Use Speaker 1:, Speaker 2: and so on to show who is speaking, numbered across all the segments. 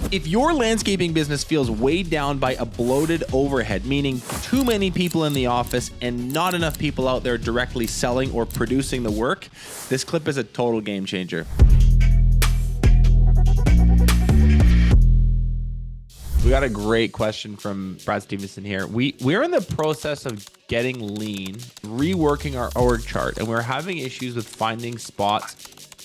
Speaker 1: If your landscaping business feels weighed down by a bloated overhead, meaning too many people in the office and not enough people out there directly selling or producing the work, this clip is a total game changer. We got a great question from Brad Stevenson here. We're in the process of getting lean, reworking our org chart, and we're having issues with finding spots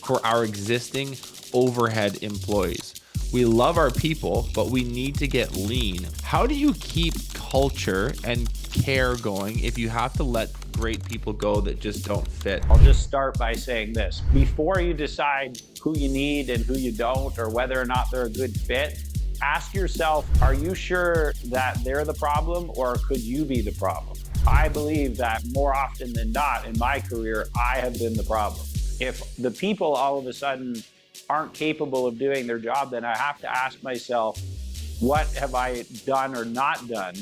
Speaker 1: for our existing overhead employees. We love our people, but we need to get lean. How do you keep culture and care going if you have to let great people go that just don't fit?
Speaker 2: I'll just start by saying this. Before you decide who you need and who you don't, or whether or not they're a good fit, ask yourself, are you sure that they're the problem, or could you be the problem? I believe that more often than not in my career, I have been the problem. If the people all of a sudden aren't capable of doing their job, then I have to ask myself, what have I done or not done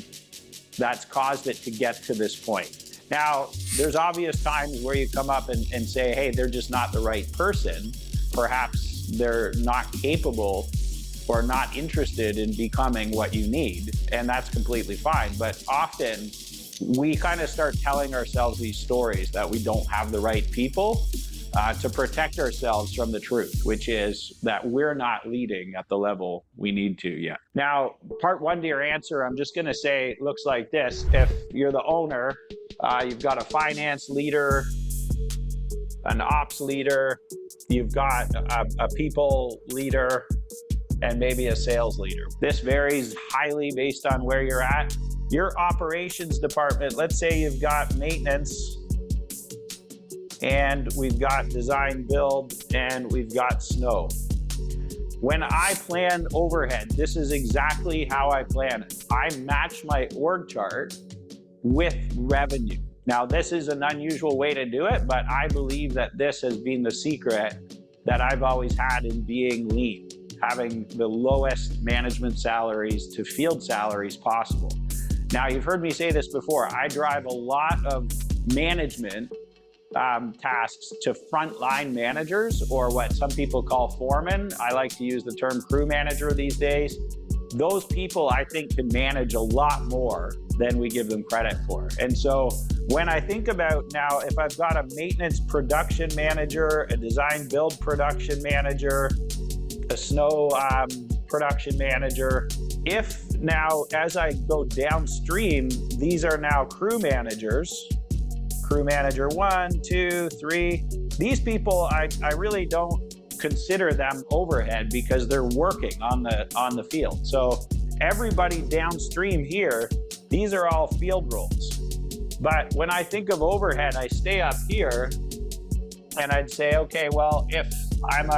Speaker 2: that's caused it to get to this point? Now, there's obvious times where you come up and say, hey, they're just not the right person. Perhaps they're not capable or not interested in becoming what you need, and that's completely fine. But often we kind of start telling ourselves these stories that we don't have the right people to protect ourselves from the truth, which is that we're not leading at the level we need to yet. Now, part one to your answer, I'm just going to say it looks like this. If you're the owner, you've got a finance leader, an ops leader, you've got a people leader, and maybe a sales leader. This varies highly based on where you're at. Your operations department, let's say you've got maintenance, and we've got design build, and we've got snow. When I plan overhead, this is exactly how I plan it. I match my org chart with revenue. Now, this is an unusual way to do it, but I believe that this has been the secret that I've always had in being lean, having the lowest management salaries to field salaries possible. Now, you've heard me say this before. I drive a lot of management tasks to frontline managers, or what some people call foremen. I like to use the term crew manager these days. Those people, I think, can manage a lot more than we give them credit for. And so when I think about now, if I've got a maintenance production manager, a design build production manager, a snow production manager, if now as I go downstream, these are now crew managers, crew manager 1, 2, 3. These people, I really don't consider them overhead because they're working on the field. So everybody downstream here, these are all field roles. But when I think of overhead, I stay up here and I'd say, okay, well, if I'm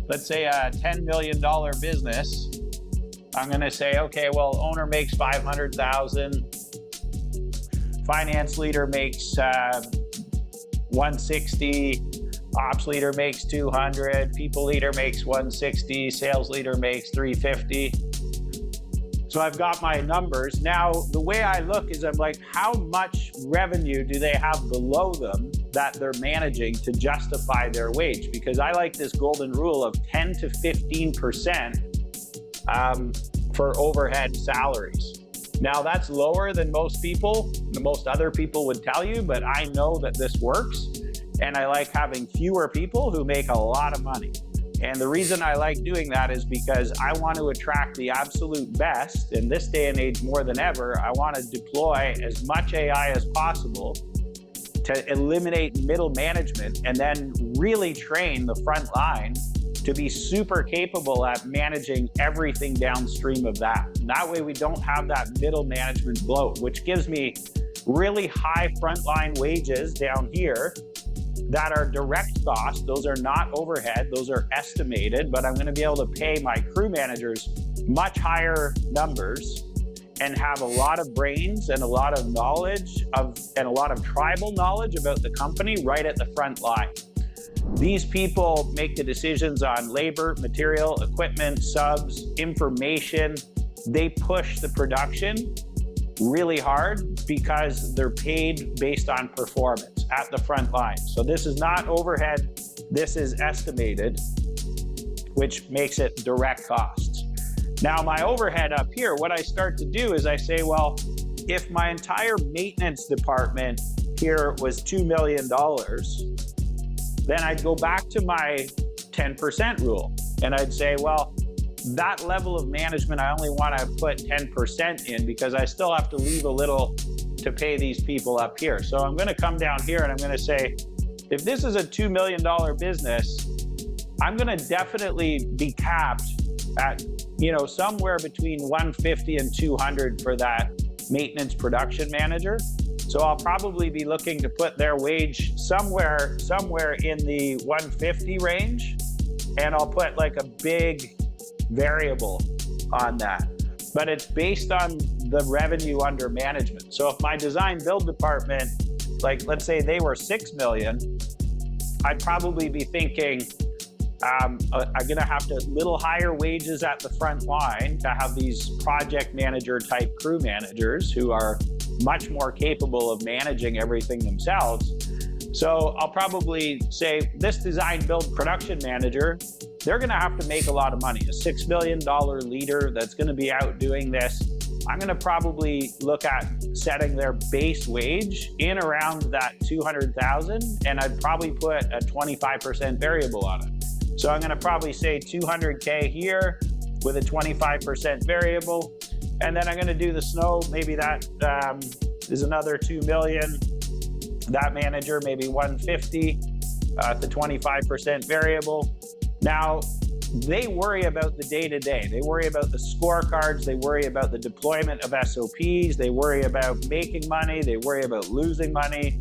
Speaker 2: let's say a $10 million business, I'm going to say, okay, well, owner makes $500,000. Finance leader makes 160, ops leader makes 200, people leader makes 160, sales leader makes 350. So I've got my numbers. Now, the way I look is I'm like, how much revenue do they have below them that they're managing to justify their wage? Because I like this golden rule of 10 to 15% for overhead salaries. Now, that's lower than most other people would tell you, but I know that this works, and I like having fewer people who make a lot of money. And the reason I like doing that is because I want to attract the absolute best. In this day and age, more than ever, I want to deploy as much AI as possible to eliminate middle management and then really train the front line to be super capable at managing everything downstream of that. And that way we don't have that middle management bloat, which gives me really high frontline wages down here that are direct costs. Those are not overhead, those are estimated, but I'm gonna be able to pay my crew managers much higher numbers and have a lot of brains and a lot of knowledge and a lot of tribal knowledge about the company right at the front line. These people make the decisions on labor, material, equipment, subs, information. They push the production really hard because they're paid based on performance at the front line. So this is not overhead, this is estimated, which makes it direct costs. Now my overhead up here, what I start to do is I say, well, if my entire maintenance department here was $2 million, then I'd go back to my 10% rule. And I'd say, well, that level of management, I only want to put 10% in because I still have to leave a little to pay these people up here. So I'm going to come down here and I'm going to say, if this is a $2 million business, I'm going to definitely be capped at, somewhere between 150 and 200 for that maintenance production manager. So I'll probably be looking to put their wage somewhere in the 150 range, and I'll put like a big variable on that. But it's based on the revenue under management. So if my design build department, like let's say they were 6 million, I'd probably be thinking, I'm going to have to little higher wages at the front line to have these project manager type crew managers who are much more capable of managing everything themselves. So I'll probably say this design build production manager, they're going to have to make a lot of money. A $6 million leader that's going to be out doing this, I'm going to probably look at setting their base wage in around that 200,000, and I'd probably put a 25% variable on it. So I'm going to probably say 200K here with a 25% variable. And then I'm going to do the snow. Maybe that is another 2 million. That manager, maybe 150, the 25% variable. Now, they worry about the day-to-day. They worry about the scorecards. They worry about the deployment of SOPs. They worry about making money. They worry about losing money.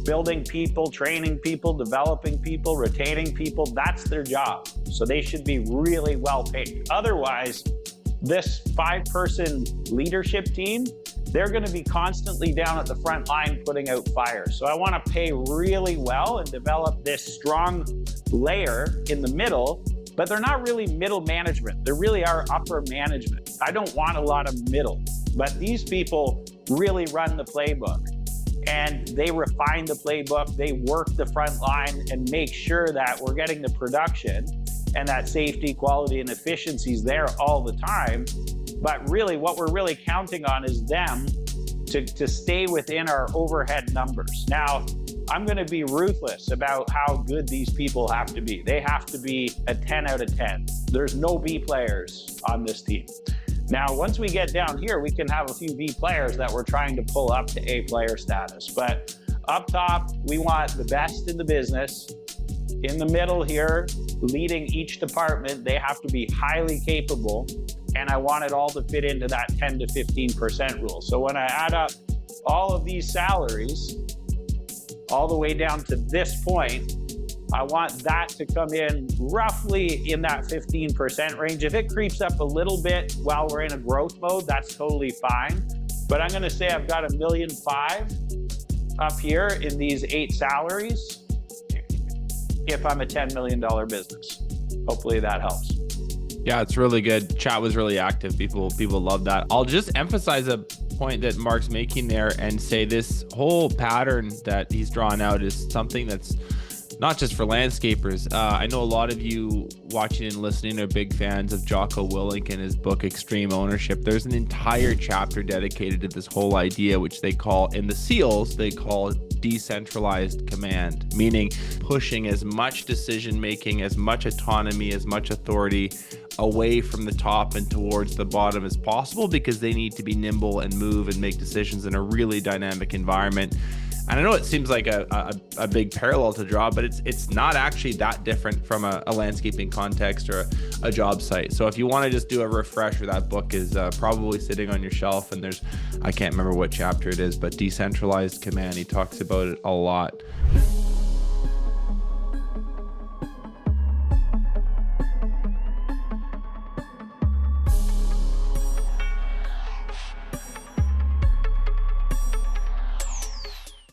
Speaker 2: Building people, training people, developing people, retaining people, that's their job. So they should be really well paid. Otherwise, this 5-person leadership team, they're going to be constantly down at the front line putting out fires. So I want to pay really well and develop this strong layer in the middle, but they're not really middle management. They really are upper management. I don't want a lot of middle, but these people really run the playbook. And they refine the playbook, they work the front line and make sure that we're getting the production and that safety, quality, and efficiencies there all the time. But really, what we're really counting on is them to stay within our overhead numbers. Now, I'm going to be ruthless about how good these people have to be. They have to be a 10 out of 10. There's no B players on this team. Now, once we get down here, we can have a few B players that we're trying to pull up to A player status. But up top, we want the best in the business. In the middle here, leading each department, they have to be highly capable. And I want it all to fit into that 10 to 15% rule. So when I add up all of these salaries, all the way down to this point, I want that to come in roughly in that 15% range. If it creeps up a little bit while we're in a growth mode, that's totally fine. But I'm going to say I've got $1.5 million up here in these 8 salaries if I'm a $10 million business. Hopefully that helps.
Speaker 1: Yeah, it's really good. Chat was really active. People love that. I'll just emphasize a point that Mark's making there and say this whole pattern that he's drawn out is something that's not just for landscapers. I know a lot of you watching and listening are big fans of Jocko Willink and his book Extreme Ownership. There's an entire chapter dedicated to this whole idea, which they call, in the SEALs, they call decentralized command, meaning pushing as much decision making, as much autonomy, as much authority away from the top and towards the bottom as possible, because they need to be nimble and move and make decisions in a really dynamic environment. And I know it seems like a big parallel to draw, but it's not actually that different from a landscaping context or a job site. So if you want to just do a refresher, that book is probably sitting on your shelf, and I can't remember what chapter it is, but decentralized command, he talks about it a lot.